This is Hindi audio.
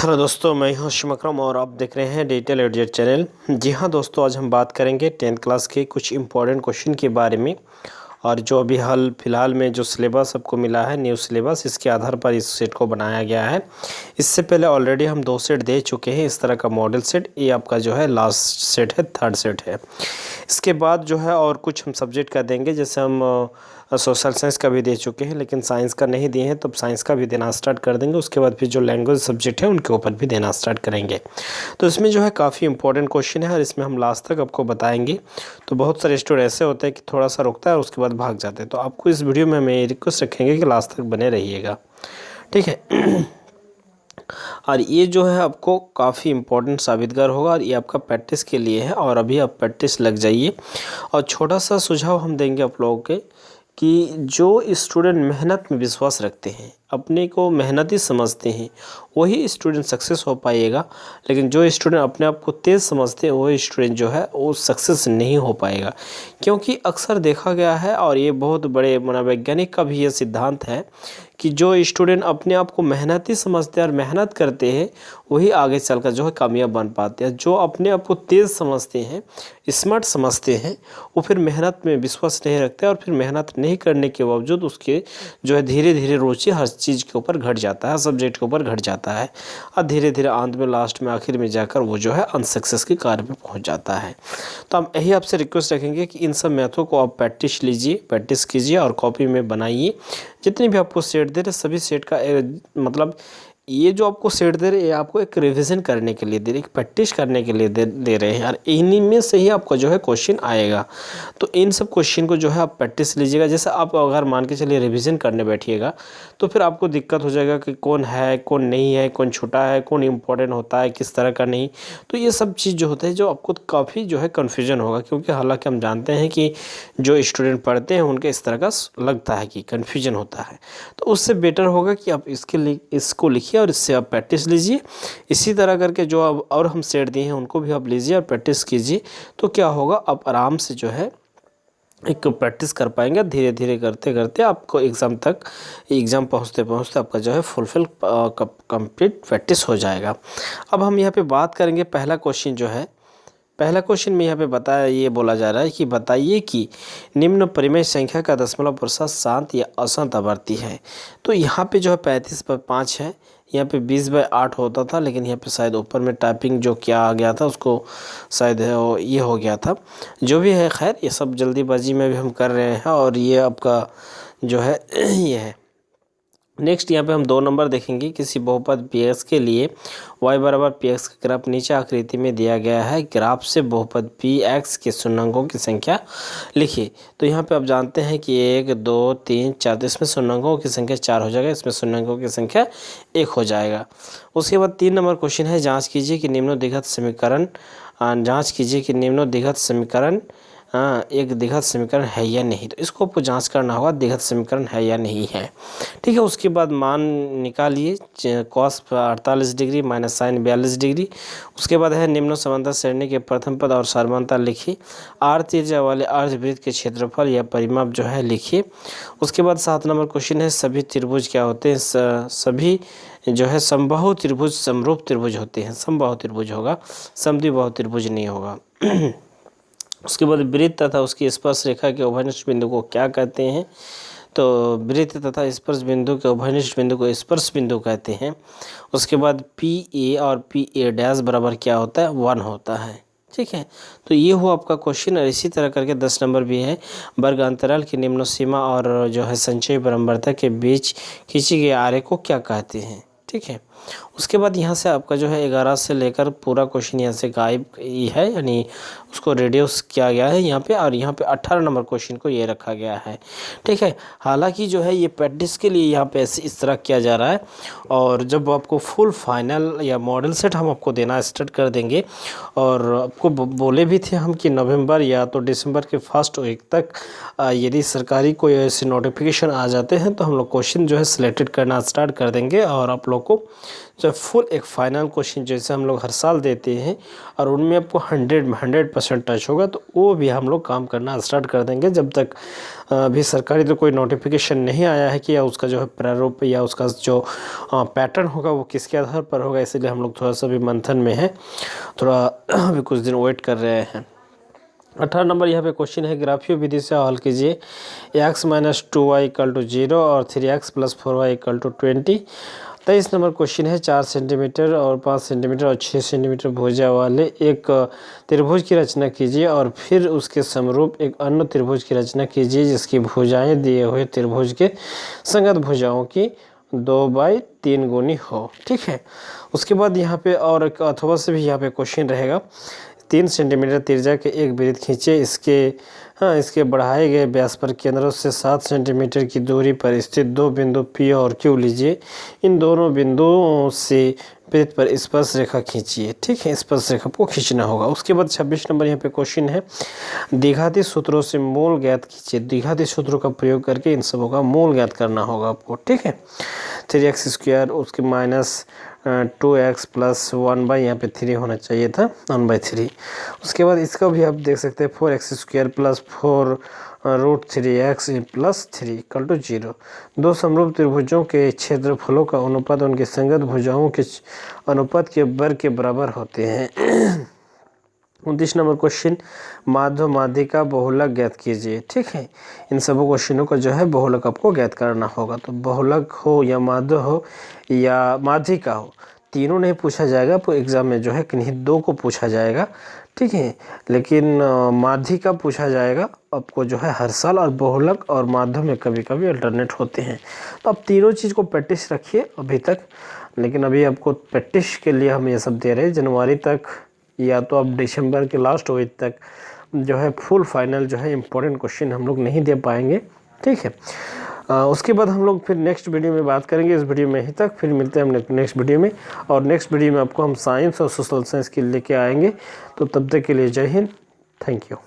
हेलो दोस्तों, मैं हूं शिमक्रम और आप देख रहे हैं डिजिटल एडुकेट चैनल। जी हां दोस्तों, आज हम बात करेंगे 10th क्लास के कुछ इम्पोर्टेंट क्वेश्चन के बारे में। और जो अभी हाल फिलहाल में जो सिलेबस आपको मिला है, न्यू सिलेबस, इसके आधार पर इस सेट को बनाया गया है। इससे पहले ऑलरेडी हम 2 सेट दे चुके हैं इस तरह का मॉडल सेट। ये आपका जो है लास्ट सेट है, थर्ड सेट है। इसके बाद जो है और कुछ हम सब्जेक्ट का देंगे, जैसे हम सोशल साइंस का भी दे चुके हैं, लेकिन साइंस का नहीं दिए हैं, तो साइंस का भी देना स्टार्ट कर देंगे। उसके बाद फिर जो लैंग्वेज सब्जेक्ट है उनके ऊपर भी देना स्टार्ट करेंगे। तो इसमें जो है काफ़ी इंपॉर्टेंट क्वेश्चन है और इसमें हम लास्ट तक आपको बताएंगे। तो बहुत सारे स्टूडेंट ऐसे होते हैं कि थोड़ा सा रुकता है और उसके बाद भाग जाते हैं। तो आपको इस वीडियो में हमें रिक्वेस्ट रखेंगे कि लास्ट तक बने रहिएगा, ठीक है। और ये जो है आपको काफ़ी इम्पोर्टेंट साबितगर होगा और ये आपका प्रैक्टिस के लिए है। और अभी आप प्रैक्टिस लग जाइए। और छोटा सा सुझाव हम देंगे आप लोगों के कि जो स्टूडेंट मेहनत में विश्वास रखते हैं, अपने को मेहनती समझते हैं, वही स्टूडेंट सक्सेस हो पाएगा। लेकिन जो स्टूडेंट अपने आप को तेज़ समझते हैं, वही स्टूडेंट जो है वो सक्सेस नहीं हो पाएगा। क्योंकि अक्सर देखा गया है, और ये बहुत बड़े मनोवैज्ञानिक का भी ये सिद्धांत है कि जो स्टूडेंट अपने आप को मेहनती समझते हैं और मेहनत करते हैं, वही आगे चलकर जो है कामयाब बन पाते हैं। जो अपने आप को तेज़ समझते हैं, स्मार्ट समझते हैं, वो फिर मेहनत में विश्वास नहीं रखते और फिर मेहनत नहीं करने के बावजूद उसके जो है धीरे धीरे रुचि हर चीज़ के ऊपर घट जाता है, सब्जेक्ट के ऊपर घट जाता है। और धीरे धीरे अंत में, लास्ट में, आखिर में जाकर वो जो है अनसक्सेस के कार में पहुँच जाता है। तो हम यही आपसे रिक्वेस्ट रखेंगे कि इन सब मैथों को आप प्रैक्टिस लीजिए, प्रैक्टिस कीजिए और कॉपी में बनाइए। जितने भी आपको सेट दे रहे, सभी सेट का मतलब ये जो आपको सेट दे रहे हैं, ये आपको एक रिवीजन करने के लिए दे रहे, एक प्रैक्टिस करने के लिए दे रहे हैं। और इन्हीं में से ही आपको जो है क्वेश्चन आएगा। तो इन सब क्वेश्चन को जो है आप प्रैक्टिस लीजिएगा। जैसे आप अगर मान के चलिए रिवीजन करने बैठिएगा, तो फिर आपको दिक्कत हो जाएगा कि कौन है, कौन नहीं है, कौन छोटा है, कौन इंपॉर्टेंट होता है, किस तरह का नहीं। तो ये सब चीज़ जो होता है, जो आपको काफ़ी जो है कन्फ्यूजन होगा। क्योंकि हालांकि हम जानते हैं कि जो स्टूडेंट पढ़ते हैं उनके इस तरह का लगता है कि कन्फ्यूजन होता है। तो उससे बेटर होगा कि आप इसको लिखिए और इससे आप प्रैक्टिस लीजिए। इसी तरह करके जो अब और हम सेट दिए हैं उनको भी आप लीजिए और प्रैक्टिस कीजिए। तो क्या होगा, आप आराम से जो है एक प्रैक्टिस कर पाएंगे। धीरे धीरे करते करते आपको एग्ज़ाम पहुंचते पहुंचते आपका जो है फुलफिल कंप्लीट प्रैक्टिस हो जाएगा। अब हम यहाँ पे बात करेंगे पहला क्वेश्चन जो है। पहला क्वेश्चन में यहाँ पे ये बोला जा रहा है कि बताइए कि निम्न परिमेय संख्या का दशमलव प्रतिशत शांत या अशांत आवर्ती है। तो यहाँ पे जो है 35/5 है। यहाँ पे 20/8 होता था, लेकिन यहाँ पे शायद ऊपर में टाइपिंग जो किया आ गया था, उसको शायद ये हो गया था। जो भी है, खैर, ये सब जल्दीबाजी में भी हम कर रहे हैं। और ये आपका जो है ये है। नेक्स्ट यहाँ पे हम 2 नंबर देखेंगे। किसी बहुपद px के लिए y बराबर px का ग्राफ नीचे आकृति में दिया गया है। ग्राफ से बहुपद px के शून्यंकों की संख्या लिखिए। तो यहाँ पे आप जानते हैं कि 1 2 3 4, तो इसमें शून्यंकों की संख्या 4 हो जाएगा, इसमें शून्यंकों की संख्या 1 हो जाएगा। उसके बाद 3 नंबर क्वेश्चन है, जाँच कीजिए कि निम्नलिखित समीकरण एक द्विघात समीकरण है या नहीं। तो इसको आपको जांच करना होगा, द्विघात समीकरण है या नहीं है, ठीक है। उसके बाद मान निकालिए, cos 48 degree minus sine 42 degree. उसके बाद है निम्न समांतर श्रेणी के प्रथम पद और समांतर लिखिए। आर त्रिज्या वाले अर्धवृत्त के क्षेत्रफल या परिमाप जो है लिखिए। उसके बाद 7 नंबर क्वेश्चन है, सभी त्रिभुज क्या होते हैं। सभी जो है समबाहु त्रिभुज समरूप त्रिभुज होते हैं। समबाहु त्रिभुज होगा, समद्विबाहु त्रिभुज नहीं होगा। उसके बाद वृत्त तथा उसकी स्पर्श रेखा के उभयनिष्ठ बिंदु को क्या कहते हैं। तो वृत्त तथा स्पर्श बिंदु के उभयनिष्ठ बिंदु को स्पर्श बिंदु कहते हैं। उसके बाद PA और PA' बराबर क्या होता है, 1 होता है, ठीक है। तो ये हुआ आपका क्वेश्चन। और इसी तरह करके 10 नंबर भी है, वर्ग अंतराल की निम्न सीमा और जो है संचयी बराबरता के बीच खींची गई आरेख को क्या कहते हैं, ठीक है। उसके बाद यहाँ से आपका जो है 11 से लेकर पूरा क्वेश्चन यहाँ से गायब ही है, यानी उसको रिड्यूस किया गया है यहाँ पे। और यहाँ पे 18 नंबर क्वेश्चन को ये रखा गया है, ठीक है। हालांकि जो है ये प्रैक्टिस के लिए यहाँ पे इस तरह किया जा रहा है। और जब आपको फुल फाइनल या मॉडल सेट हम आपको देना स्टार्ट कर देंगे, और आपको बोले भी थे हम कि नवंबर या तो दिसंबर के फर्स्ट वीक तक यदि सरकारी कोई ऐसे नोटिफिकेशन आ जाते हैं, तो हम लोग क्वेश्चन जो है सिलेक्टेड करना स्टार्ट कर देंगे और आप लोग को जो फुल एक फाइनल क्वेश्चन जैसे हम लोग हर साल देते हैं और उनमें आपको 100% टच होगा, तो वो भी हम लोग काम करना स्टार्ट कर देंगे। जब तक अभी सरकारी तो कोई नोटिफिकेशन नहीं आया है कि या उसका जो है प्रारूप या उसका जो पैटर्न होगा वो किसके आधार पर होगा, इसलिए हम लोग थोड़ा सा भी मंथन में है, थोड़ा अभी कुछ दिन वेट कर रहे हैं। 18 नंबर यहाँ पे क्वेश्चन है, ग्राफीय विधि से हल कीजिए। x - 2y = 0 और 3x + 4y = 20। 23 नंबर क्वेश्चन है, 4 सेंटीमीटर और 5 सेंटीमीटर और 6 सेंटीमीटर भुजा वाले एक त्रिभुज की रचना कीजिए और फिर उसके समरूप एक अन्य त्रिभुज की रचना कीजिए जिसकी भुजाएं दिए हुए त्रिभुज के संगत भुजाओं की 2/3 गुनी हो। ठीक है, उसके बाद यहाँ पे और एक अथवा से भी यहाँ पे क्वेश्चन रहेगा। 3 सेंटीमीटर त्रिज्या के एक वृत्त खींचे, इसके बढ़ाए गए व्यास पर केंद्रों से 7 सेंटीमीटर की दूरी पर स्थित दो बिंदु P और Q लीजिए। इन दोनों बिंदुओं से वृत्त पर स्पर्श रेखा खींचिए। ठीक है, स्पर्श रेखा को खींचना होगा। उसके बाद 26 नंबर यहाँ पे क्वेश्चन है, द्विघाती सूत्रों से मूल ज्ञात कीजिए। द्विघाती सूत्रों का प्रयोग करके इन सबों का मूल ज्ञात करना होगा आपको। ठीक है, 3x², उसके -2x + 1 यहाँ पे 3 होना चाहिए था, 1/3। उसके बाद इसका भी आप देख सकते हैं, 4x² + 4√3x + 3 = 0। दो समरूप त्रिभुजों के क्षेत्रफलों का अनुपात उनकी संगत भुजाओं के अनुपात के वर्ग के बराबर होते हैं। 29 नंबर क्वेश्चन, माध्य माध्यिका बहुलक ज्ञात कीजिए। ठीक है, इन सबों क्वेश्चनों का जो है बहुलक आपको ज्ञात करना होगा। तो बहुलक हो या माध्य हो या माध्यिका हो, तीनों नहीं पूछा जाएगा, आपको एग्जाम में जो है किन्हीं दो को पूछा जाएगा। ठीक है, लेकिन माध्यिका पूछा जाएगा आपको जो है हर साल, और बहुलक और माध्य में कभी कभी अल्टरनेट होते हैं। तो आप तीनों चीज़ को प्रैक्टिस रखिए अभी तक, लेकिन अभी आपको प्रैक्टिस के लिए हम ये सब दे रहे हैं। जनवरी तक या तो अब दिसंबर के लास्ट वीक तक जो है फुल फाइनल जो है इम्पोर्टेंट क्वेश्चन हम लोग नहीं दे पाएंगे। ठीक है, उसके बाद हम लोग फिर नेक्स्ट वीडियो में बात करेंगे। इस वीडियो में ही तक, फिर मिलते हैं हम नेक्स्ट वीडियो में, और नेक्स्ट वीडियो में आपको हम साइंस और सोशल साइंस के लेके आएंगे। तो तब तक के लिए जय हिंद, थैंक यू।